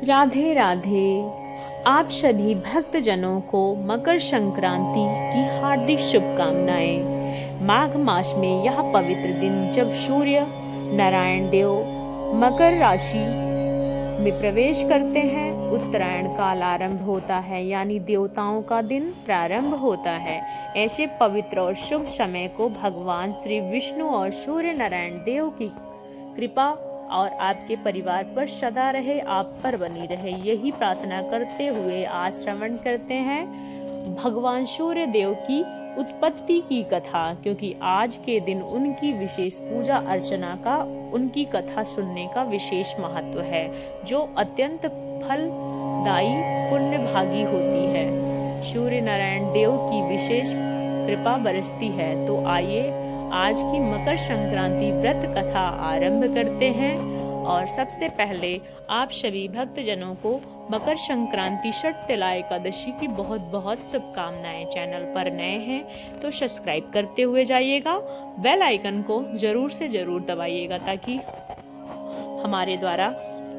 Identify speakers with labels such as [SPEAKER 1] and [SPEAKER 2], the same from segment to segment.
[SPEAKER 1] राधे राधे। आप सभी भक्तजनों को मकर संक्रांति की हार्दिक शुभकामनाएं। माघ मास में यह पवित्र दिन जब सूर्य नारायण देव मकर राशि में प्रवेश करते हैं, उत्तरायण काल आरंभ होता है, यानी देवताओं का दिन प्रारंभ होता है। ऐसे पवित्र और शुभ समय को भगवान श्री विष्णु और सूर्य नारायण देव की कृपा और आपके परिवार पर सदा रहे, आप पर बनी रहे, यही प्रार्थना करते हुए आज श्रवण करते हैं भगवान सूर्य देव की उत्पत्ति की कथा, क्योंकि आज के दिन उनकी विशेष पूजा अर्चना का, उनकी कथा सुनने का विशेष महत्व है, जो अत्यंत फलदायी पुण्य भागी होती है। सूर्य नारायण देव की विशेष कृपा बरसती है। तो आइए आज की मकर संक्रांति व्रत कथा आरंभ करते हैं। और सबसे पहले आप सभी भक्तजनों को मकर संक्रांति षटतिला एकादशी की बहुत बहुत शुभकामनाएं। चैनल पर नए हैं तो सब्सक्राइब करते हुए जाइएगा, बेल आइकन को जरूर से जरूर दबाइएगा, ताकि हमारे द्वारा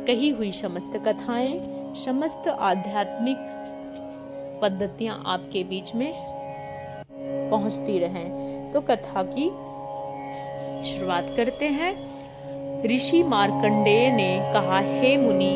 [SPEAKER 1] कही हुई समस्त कथाएं, समस्त आध्यात्मिक पद्धतियां आपके बीच में पहुंचती रहें। तो कथा की शुरुआत करते हैं। ऋषि मार्कंडेय ने कहा, हे मुनि,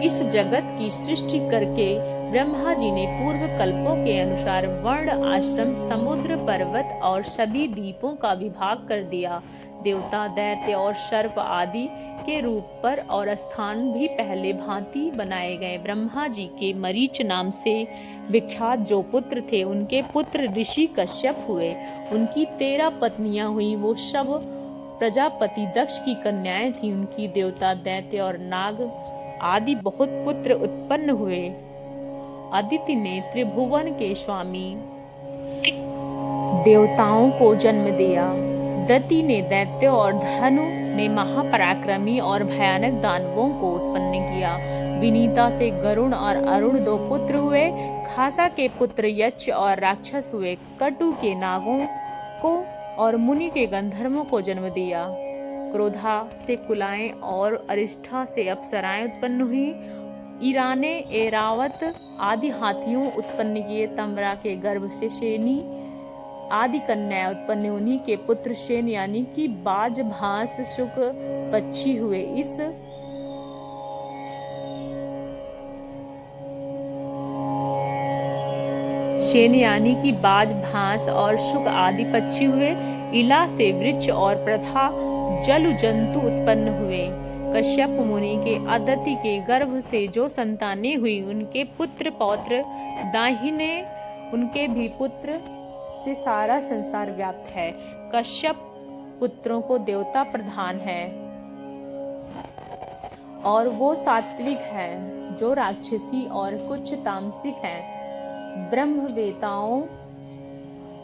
[SPEAKER 1] इस जगत की सृष्टि करके ब्रह्मा जी ने पूर्व कल्पों के अनुसार वर्ण, आश्रम, समुद्र, पर्वत और सभी द्वीपों का विभाग कर दिया। देवता, दैत्य और सर्प आदि के रूप पर और स्थान भी पहले भांति बनाए गए। ब्रह्मा जी के मरीच नाम से विख्यात जो पुत्र थे, उनके पुत्र ऋषि कश्यप हुए। उनकी 13 पत्नियां हुई, वो सब प्रजापति दक्ष की कन्याएं थीं। उनकी देवता, दैत्य और नाग आदि बहुत पुत्र उत्पन्न हुए। अदिति ने त्रिभुवन के स्वामी देवताओं को जन्म दिया। दति ने दैत्य और धनु ने महापराक्रमी और भयानक दानवों को उत्पन्न किया। विनीता से गरुण और अरुण 2 पुत्र हुए। खासा के पुत्र यक्ष और राक्षस हुए। कटु के नागों को और मुनि के गंधर्वों को जन्म दिया। क्रोधा से कुलाएं और अरिष्ठा से अप्सराएं उत्पन्न हुई। ईराने एरावत आदि हाथियों उत्पन्न किए। तमरा के गर्भ से शेनी आदि कन्याएं उत्पन्न। उन्हीं के पुत्र शेन यानी कि बाज, भांस, शुक पक्षी हुए। इस शेन यानी कि बाज, भांस और शुक आदि पक्षी हुए। इला से वृक्ष और प्रथा जल जंतु उत्पन्न हुए। कश्यप मुनि के अदिति के गर्भ से जो संतानें हुई, उनके पुत्र पौत्र दाहिने, उनके भी पुत्र से सारा संसार व्याप्त है। कश्यप पुत्रों को देवता प्रधान है और वो सात्विक है, जो राक्षसी और कुछ तामसिक हैं। ब्रह्मवेताओं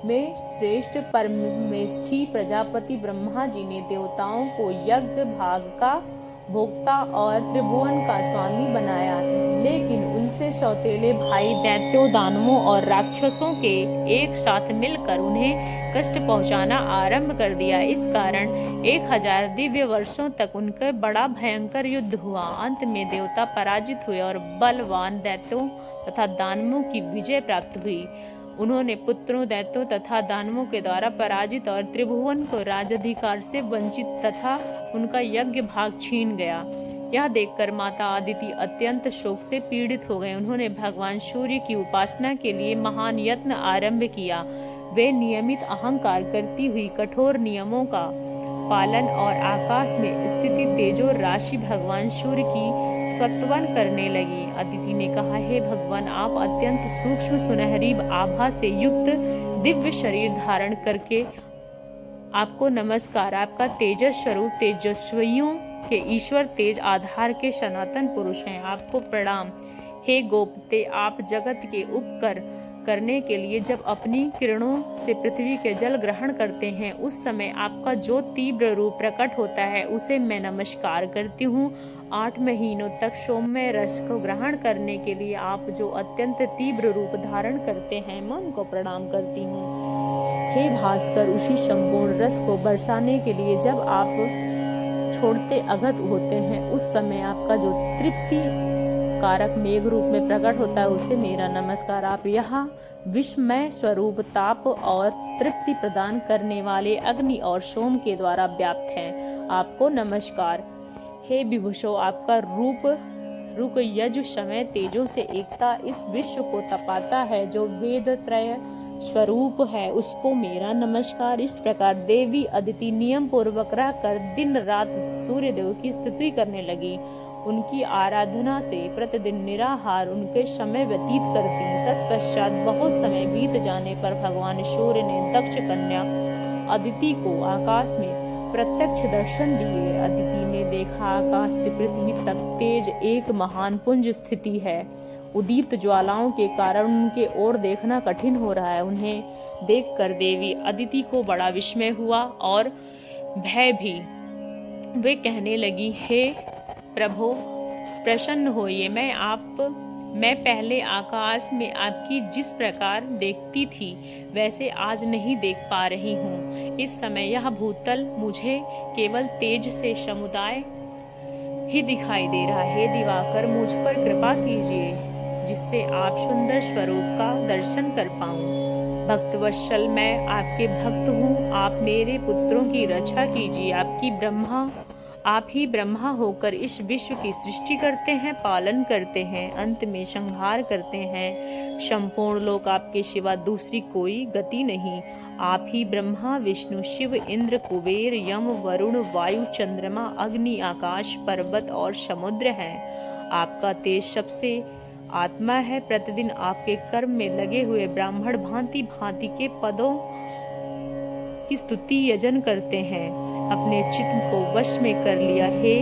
[SPEAKER 1] में श्रेष्ठ परमेष्ठी प्रजापति ब्रह्मा जी ने देवताओं को यज्ञ भाग का भोक्ता और त्रिभुवन का स्वामी बनाया, लेकिन उनसे सौतेले भाई दैत्यों, दानवों और राक्षसों के एक साथ मिलकर उन्हें कष्ट पहुंचाना आरंभ कर दिया। इस कारण 1000 दिव्य वर्षों तक उनका बड़ा भयंकर युद्ध हुआ। अंत में देवता पराजित हुए और बलवान दैत्यों तथा दानवों की विजय प्राप्त हुई। उन्होंने पुत्रों, दैत्यों तथा दानवों के द्वारा पराजित और त्रिभुवन को राजाधिकार से वंचित तथा उनका यज्ञ भाग छीन गया। यह देखकर माता अदिति अत्यंत शोक से पीड़ित हो गए। उन्होंने भगवान सूर्य की उपासना के लिए महान यत्न आरंभ किया। वे नियमित अहंकार करती हुई कठोर नियमों का पालन और आकाश में स्थिति तेजो राशि भगवान सूर्य की स्तवन करने लगी। अदिति ने कहा, हे भगवान, आप अत्यंत सूक्ष्म सुनहरी आभा से युक्त दिव्य शरीर धारण करके आपको नमस्कार। आपका तेजस स्वरूप तेजस्वियों के ईश्वर तेज आधार के सनातन पुरुष हैं, आपको प्रणाम। हे गोपते, आप जगत के उपकर करने के लिए जब अपनी किरणों से पृथ्वी के जल ग्रहण करते हैं, उस समय आपका जो तीव्र रूप प्रकट होता है, उसे मैं नमस्कार करती हूँ। 8 महीनों तक सौम्य रस को ग्रहण करने के लिए आप जो अत्यंत तीव्र रूप धारण करते हैं, मैं उनको प्रणाम करती हूँ। हे भास्कर, उसी संपूर्ण रस को बरसाने के लिए जब आप छोड़ते अघत होते हैं, उस समय आपका जो तृप्ति कारक मेघ रूप में प्रकट होता है, उसे मेरा नमस्कार। आप यहाँ विस्मय स्वरूप ताप और तृप्ति प्रदान करने वाले अग्नि और सोम के द्वारा व्याप्त हैं, आपको नमस्कार। हे विभूषो, आपका रुक यजु समय तेजों से एकता इस विश्व को तपाता है, जो वेद त्रय स्वरूप है, उसको मेरा नमस्कार। इस प्रकार देवी अदिति नियम पूर्वक रहकर दिन रात सूर्य देव की स्तुति करने लगी। उनकी आराधना से प्रतिदिन निराहार उनके समय व्यतीत करती। तत्पश्चात बहुत समय बीत जाने पर भगवान सूर्य ने दक्ष कन्या अदिति को आकाश में प्रत्यक्ष दर्शन दिए। अदिति ने देखा आकाश से पृथ्वी तक तेज एक महान पुंज स्थिति है। उदीप्त ज्वालाओं के कारण उनके ओर देखना कठिन हो रहा है। उन्हें देखकर देवी अदिति को बड़ा विस्मय हुआ और भय भी। वे कहने लगी, हे प्रभो, प्रसन्न होइए। मैं पहले आकाश में आपकी जिस प्रकार देखती थी वैसे आज नहीं देख पा रही हूँ। इस समय यह भूतल मुझे केवल तेज से समुदाय ही दिखाई दे रहा है। दिवाकर, मुझ पर कृपा कीजिए जिससे आप सुंदर स्वरूप का दर्शन कर पाऊं। भक्तवत्सल, मैं आपके भक्त हूँ, आप मेरे पुत्रों की रक्षा कीजिए। आप ही ब्रह्मा होकर इस विश्व की सृष्टि करते हैं, पालन करते हैं, अंत में संहार करते हैं। संपूर्ण लोक आपके सिवा दूसरी कोई गति नहीं। आप ही ब्रह्मा, विष्णु, शिव, इंद्र, कुबेर, यम, वरुण, वायु, चंद्रमा, अग्नि, आकाश, पर्वत और समुद्र हैं। आपका तेज सबसे आत्मा है। प्रतिदिन आपके कर्म में लगे हुए ब्राह्मण भांति भांति के पदों की स्तुति यजन करते हैं। अपने चित्त को वश में कर लिया। हे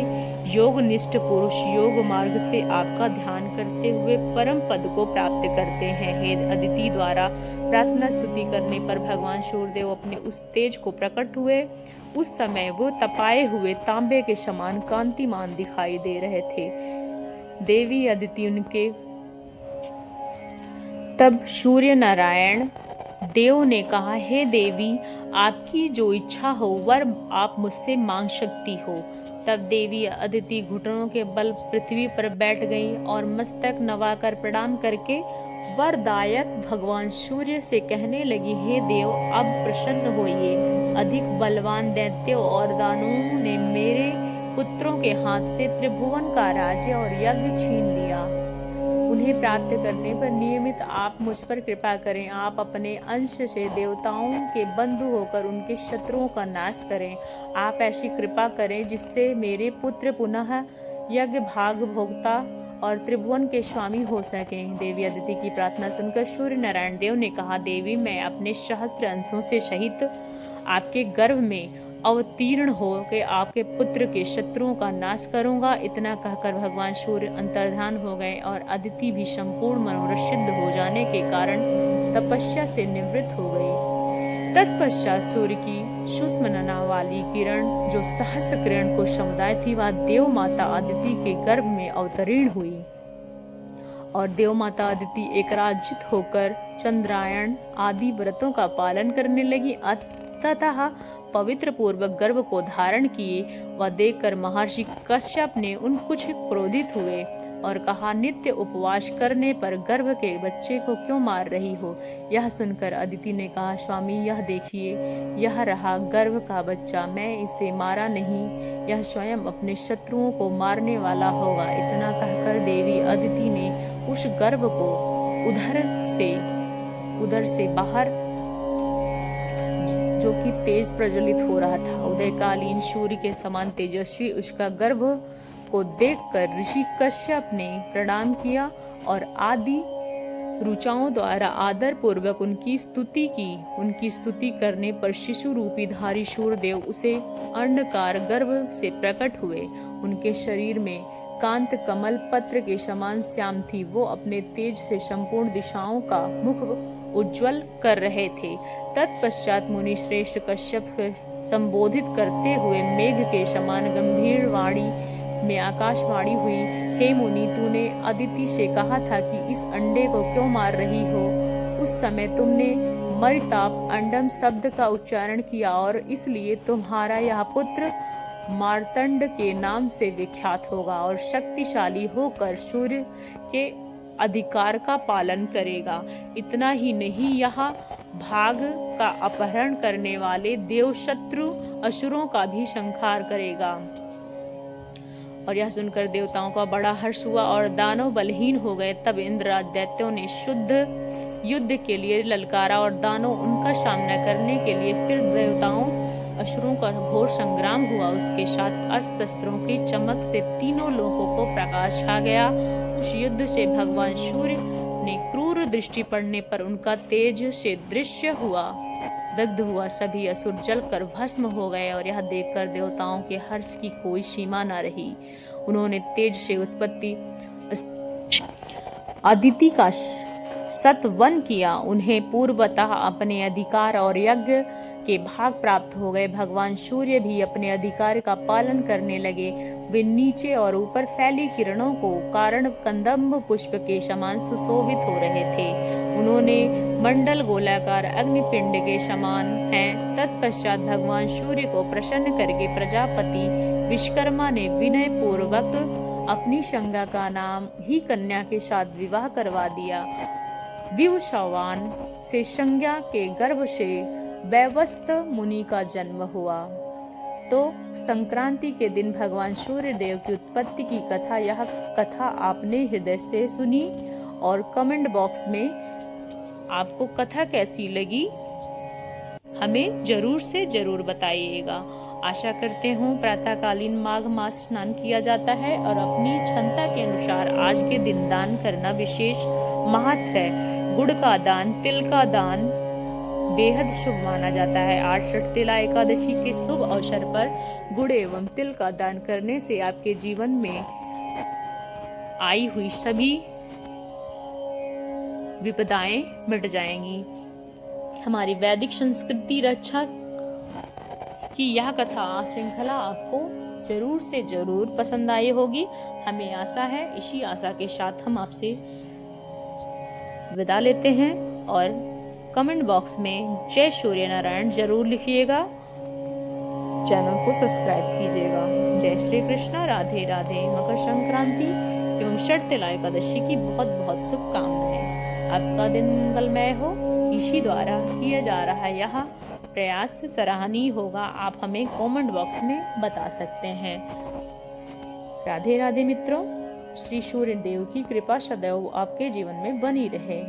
[SPEAKER 1] योगनिष्ठ पुरुष, योग मार्ग से आपका ध्यान करते हुए परम पद को प्राप्त करते हैं। हे अदिति द्वारा प्रार्थना स्तुति करने पर भगवान सूर्यदेव अपने उस तेज को प्रकट हुए। उस समय वो तपाए हुए तांबे के समान कांतिमान दिखाई दे रहे थे। देवी अदिति उनके तब सूर्य नारायण देव ने कहा, हे देवी, आपकी जो इच्छा हो वर आप मुझसे मांग सकती हो। तब देवी अदिति घुटनों के बल पृथ्वी पर बैठ गई और मस्तक नवाकर प्रणाम करके वरदायक भगवान सूर्य से कहने लगी, हे देव, अब प्रसन्न होइए। अधिक बलवान दैत्यों और दानवों ने मेरे पुत्रों के हाथ से त्रिभुवन का राज्य और यज्ञ छीन लिया। उन्हें प्राप्त करने पर नियमित आप मुझ पर कृपा करें। आप अपने अंश से देवताओं के बंधु होकर उनके शत्रुओं का नाश करें। आप ऐसी कृपा करें जिससे मेरे पुत्र पुनः यज्ञ भाग भोक्ता और त्रिभुवन के स्वामी हो सकें। देवी अदिति की प्रार्थना सुनकर सूर्य नारायण देव ने कहा, देवी, मैं अपने सहस्त्र अंशों से सहित आपके गर्भ में अवतीर्ण हो के आपके पुत्र के शत्रुओं का नाश करूंगा। इतना कहकर भगवान सूर्य अंतर्धान हो गए और अदिति भी संपूर्ण मनोरथ सिद्ध हो जाने के कारण तपस्या से निवृत्त हो गई। तत्पश्चात सूर्य की सुष्मनना वाली किरण, जो सहस्त्र किरण को समुदाय थी, वह देव माता अदिति के गर्भ में अवतीर्ण हुई और देव माता अदिति एकराजित होकर चंद्रायण आदि व्रतों का पालन करने लगी। ततः पवित्र पूर्वक गर्भ को धारण किए। वह देखकर महर्षि कश्यप ने उन कुछ क्रोधित हुए और कहा, नित्य उपवास करने पर गर्भ के बच्चे को क्यों मार रही हो। यह सुनकर अदिति ने कहा, स्वामी, यह देखिए, यह रहा गर्भ का बच्चा। मैं इसे मारा नहीं, यह स्वयं अपने शत्रुओं को मारने वाला होगा। इतना कहकर देवी अदिति ने उस गर्भ को उधर से बाहर, जो कि तेज प्रज्वलित हो रहा था, उदयकालीन सूर्य के समान तेजस्वी उसका गर्भ को देखकर ऋषि कश्यप ने प्रणाम किया और आदि ऋचाओं द्वारा आदर पूर्वक उनकी स्तुति की। उनकी स्तुति करने पर शिशु रूपी धारी सूर्यदेव उसे अंडकार गर्भ से प्रकट हुए। उनके शरीर में कांत कमल पत्र के समान श्याम थी। वो अपने तेज से संपूर्ण दिशाओं का मुख उज्जवल कर रहे थे। तत्पश्चात मुनि श्रेष्ठ कश्यप संबोधित करते हुए मेघ के समान गंभीर वाणी में आकाशवाणी हुई, हे मुनि, तूने अदिति से कहा था कि इस अंडे को क्यों मार रही हो। उस समय तुमने मरिताप अंडम शब्द का उच्चारण किया और इसलिए तुम्हारा यह पुत्र मार्तंड के नाम से विख्यात होगा और शक्तिशाली होकर सूर्य के अधिकार का पालन करेगा। इतना ही नहीं, यह भाग का अपहरण करने वाले देवशत्रु असुरों का भी संहार करेगा। और यह सुनकर देवताओं का बड़ा हर्ष हुआ और दानव बलहीन हो गए। तब इंद्रराज दैत्यों ने शुद्ध युद्ध के लिए ललकारा और दानव उनका सामना करने के लिए फिर देवताओं असुरों का घोर संग्राम हुआ। उसके साथ अस्त्र शस्त्रों की चमक से तीनों लोकों को प्रकाश छा गया। उस युद्ध से भगवान सूर्य ने क्रूर दृष्टि पड़ने पर उनका तेज से दृश्य हुआ, दग्ध हुआ। सभी असुर जलकर भस्म हो गए और यह देखकर देवताओं के हर्ष की कोई सीमा न रही। उन्होंने तेज से उत्पत्ति अदिति का सतवन किया। उन्हें पूर्वतः अपने अधिकार और यज्ञ के भाग प्राप्त हो गए। भगवान सूर्य भी अपने अधिकार का पालन करने लगे। वे नीचे और ऊपर फैली किरणों को कारण कंदम्ब पुष्प के समान सुशोभित हो रहे थे। उन्होंने मंडल गोलाकार अग्निपिंड के समान हैं। तत्पश्चात भगवान सूर्य को प्रसन्न करके प्रजापति विश्वकर्मा ने विनय पूर्वक अपनी संज्ञा का नाम ही कन्या के साथ विवाह करवा दिया। विवस्वान से संज्ञा के गर्भ से वैवस्त मुनि का जन्म हुआ। तो संक्रांति के दिन भगवान सूर्य देव की उत्पत्ति की कथा, यह कथा आपने हृदय से सुनी और कमेंट बॉक्स में आपको कथा कैसी लगी हमें जरूर से जरूर बताइएगा। आशा करते हूँ प्रातःकालीन माघ मास स्नान किया जाता है और अपनी क्षमता के अनुसार आज के दिन दान करना विशेष महत्व है। गुड़ का दान, तिल का दान बेहद शुभ माना जाता है। 68 तिला एकादशी के शुभ अवसर पर गुड़ एवं तिल का दान करने से आपके जीवन में आई हुई सभी विपदाएं मिट जाएंगी। हमारी वैदिक संस्कृति रक्षा की यह कथा श्रृंखला आपको जरूर से जरूर पसंद आई होगी। हमें आशा है। इसी आशा के साथ हम आपसे विदा लेते हैं और कमेंट बॉक्स में जय सूर्य नारायण जरूर लिखिएगा। चैनल को सब्सक्राइब कीजिएगा। जय श्री कृष्ण। राधे राधे। मकर संक्रांति एवं षठ तिला एकादशी की बहुत बहुत शुभकामनाएं। आपका दिन मंगलमय हो। इसी द्वारा किया जा रहा यह प्रयास सराहनीय होगा। आप हमें कमेंट बॉक्स में बता सकते हैं। राधे राधे मित्रों। श्री सूर्य देव की कृपा सदैव आपके जीवन में बनी रहे।